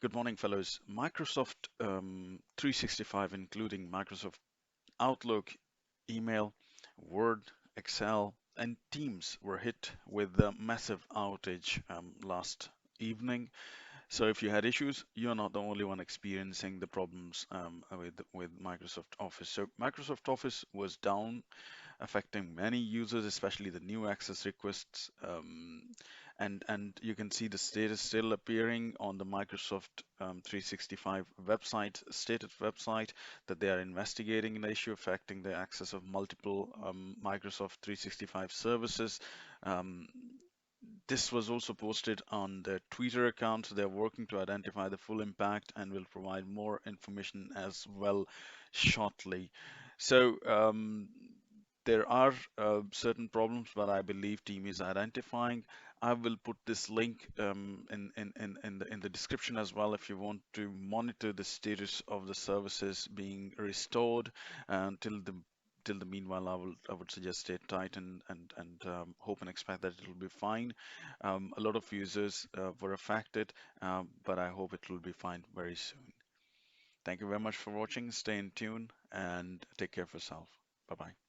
Good morning, fellows. Microsoft 365, including Microsoft Outlook, email, Word, Excel, and Teams, were hit with a massive outage last evening. So if you had issues, you're not the only one experiencing the problems with Microsoft Office. So Microsoft Office was down, affecting many users, especially the new access requests. And you can see the status still appearing on the Microsoft 365 website, stated website, that they are investigating the issue affecting the access of multiple Microsoft 365 services. Um, this was also posted on their Twitter account. So they're working to identify the full impact and will provide more information as well shortly. So there are certain problems that I believe team is identifying. I will put this link in the description as well if you want to monitor the status of the services being restored until the meanwhile. I would suggest stay tight and hope and expect that it will be fine. A lot of users were affected, but I hope it will be fine very soon. Thank you very much for watching. Stay in tune and take care of yourself. Bye bye.